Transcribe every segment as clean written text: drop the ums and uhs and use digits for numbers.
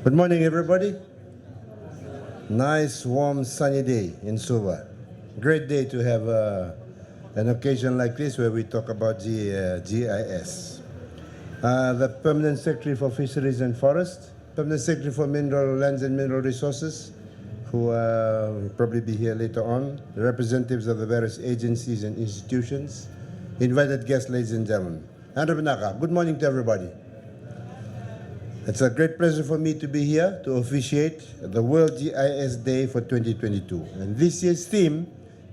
Good morning, everybody. Nice, warm, sunny day in Suva. Great day to have an occasion like this where we talk about GIS. The Permanent Secretary for Fisheries and Forests, Permanent Secretary for Mineral Lands and Mineral Resources, who will probably be here later on, the representatives of the various agencies and institutions, invited guests, ladies and gentlemen. Good morning to everybody. It's a great pleasure for me to be here to officiate the World GIS Day for 2022. And this year's theme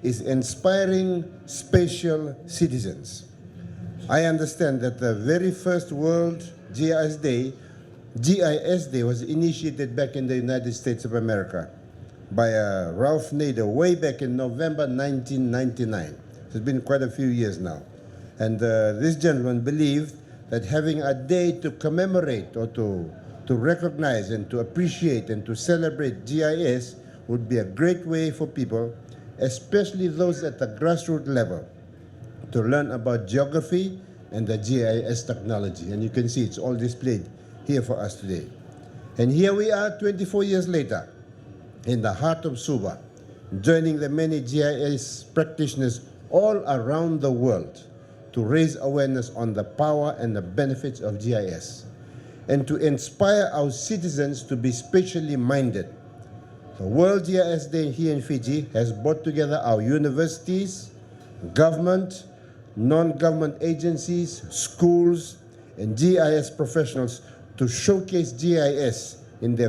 is Inspiring Spatial Citizens. I understand that the very first World GIS Day was initiated back in the United States of America by Ralph Nader way back in November 1999. It's been quite a few years now. And this gentleman believed that having a day to commemorate or to recognize and to appreciate and to celebrate GIS would be a great way for people, especially those at the grassroots level, to learn about geography and the GIS technology. And you can see it's all displayed here for us today. And here we are 24 years later in the heart of Suva, joining the many GIS practitioners all around the world to raise awareness on the power and the benefits of GIS, and to inspire our citizens to be spatially minded. The World GIS Day here in Fiji has brought together our universities, government, non-government agencies, schools, and GIS professionals to showcase GIS in their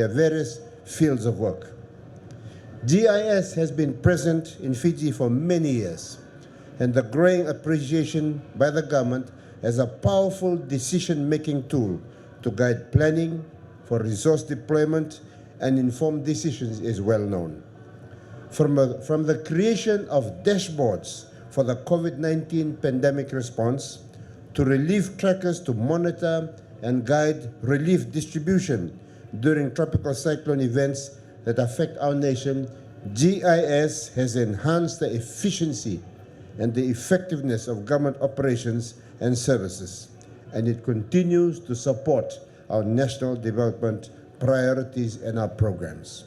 various fields of work. GIS has been present in Fiji for many years, and the growing appreciation by the government as a powerful decision-making tool to guide planning for resource deployment and informed decisions is well known. From the creation of dashboards for the COVID-19 pandemic response, to relief trackers to monitor and guide relief distribution during tropical cyclone events that affect our nation, GIS has enhanced the efficiency and the effectiveness of government operations and services, and it continues to support our national development priorities and our programs.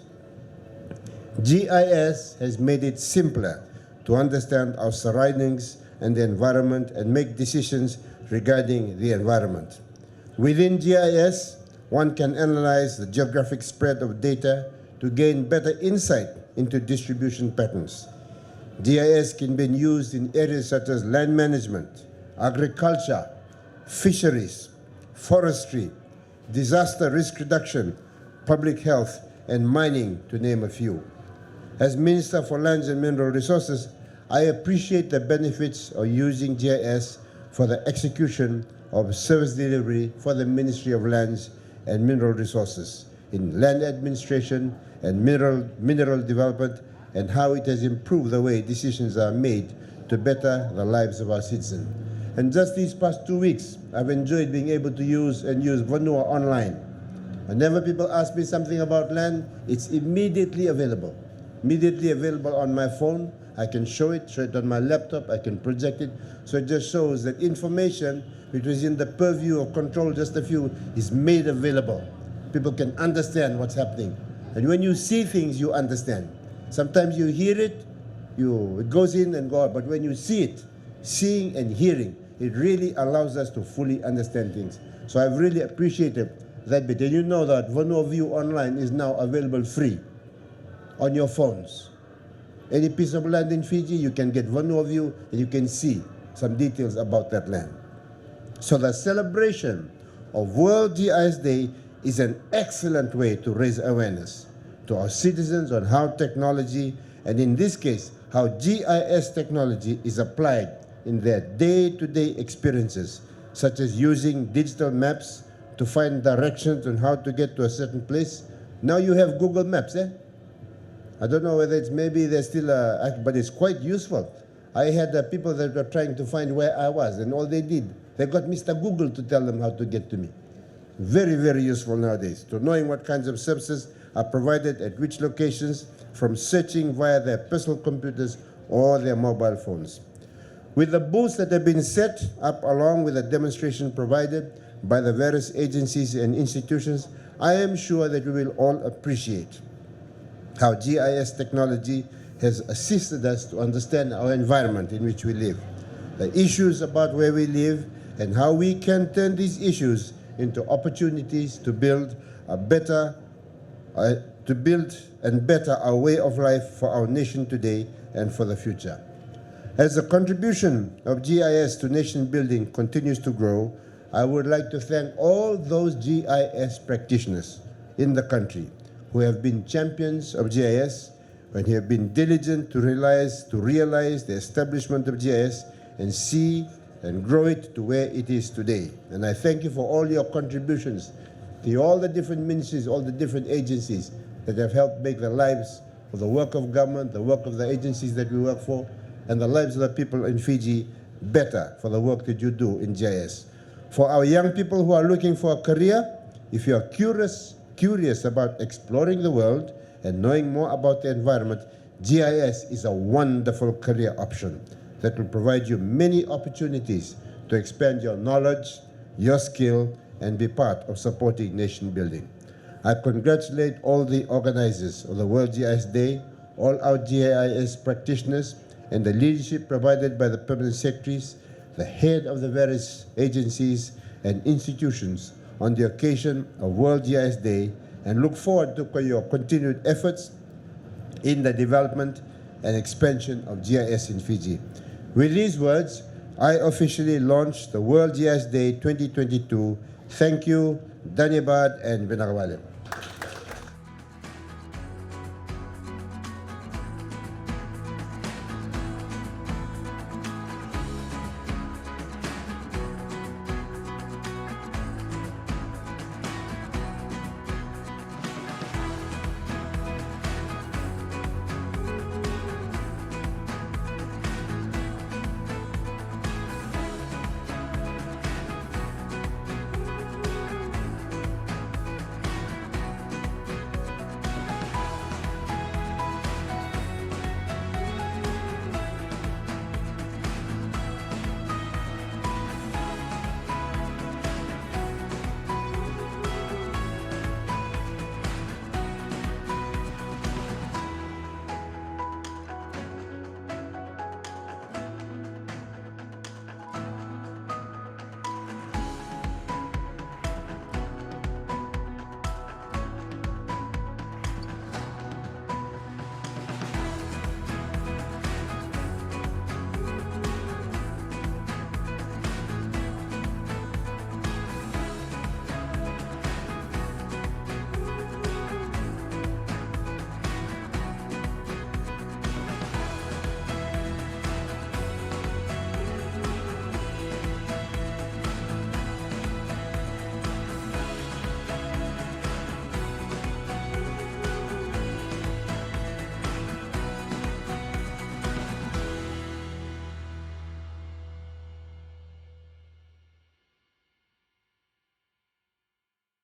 GIS has made it simpler to understand our surroundings and the environment and make decisions regarding the environment. Within GIS, one can analyze the geographic spread of data to gain better insight into distribution patterns. GIS can be used in areas such as land management, agriculture, fisheries, forestry, disaster risk reduction, public health, and mining, to name a few. As Minister for Lands and Mineral Resources, I appreciate the benefits of using GIS for the execution of service delivery for the Ministry of Lands and Mineral Resources in land administration and mineral development, and how it has improved the way decisions are made to better the lives of our citizens. And just these past 2 weeks, I've enjoyed being able to use Vanua online. Whenever people ask me something about land, it's immediately available on my phone. I can show it on my laptop, I can project it. So it just shows that information which was in the purview of control just a few is made available. People can understand what's happening. And when you see things, you understand. Sometimes you hear it, it goes in and go out, but when you see it, seeing and hearing, it really allows us to fully understand things. So I've really appreciated that bit. And you know that Vanua View Online is now available free on your phones. Any piece of land in Fiji, you can get Vanua View and you can see some details about that land. So the celebration of World GIS Day is an excellent way to raise awareness to our citizens on how technology, and in this case, how GIS technology is applied in their day-to-day experiences, such as using digital maps to find directions on how to get to a certain place. Now you have Google Maps, I don't know whether it's maybe there's still but it's quite useful. I had people that were trying to find where I was, and all they did, they got Mr. Google to tell them how to get to me. Very, very useful nowadays, to knowing what kinds of services are provided at which locations, from searching via their personal computers or their mobile phones. With the booths that have been set up along with the demonstration provided by the various agencies and institutions, I am sure that we will all appreciate how GIS technology has assisted us to understand our environment in which we live, the issues about where we live, and how we can turn these issues into opportunities to build and better our way of life for our nation today and for the future. As the contribution of GIS to nation building continues to grow, I would like to thank all those GIS practitioners in the country who have been champions of GIS and who have been diligent to realize the establishment of GIS and see and grow it to where it is today. And I thank you for all your contributions to all the different ministries, all the different agencies that have helped make the lives of the work of government, the work of the agencies that we work for, and the lives of the people in Fiji better for the work that you do in GIS. For our young people who are looking for a career, if you are curious about exploring the world and knowing more about the environment, GIS is a wonderful career option that will provide you many opportunities to expand your knowledge, your skill, and be part of supporting nation building. I congratulate all the organizers of the World GIS Day, all our GIS practitioners, and the leadership provided by the permanent secretaries, the head of the various agencies and institutions on the occasion of World GIS Day, and look forward to your continued efforts in the development and expansion of GIS in Fiji. With these words, I officially launched the World GIS Day 2022. Thank you, Dhanyabad, and Vinagawale.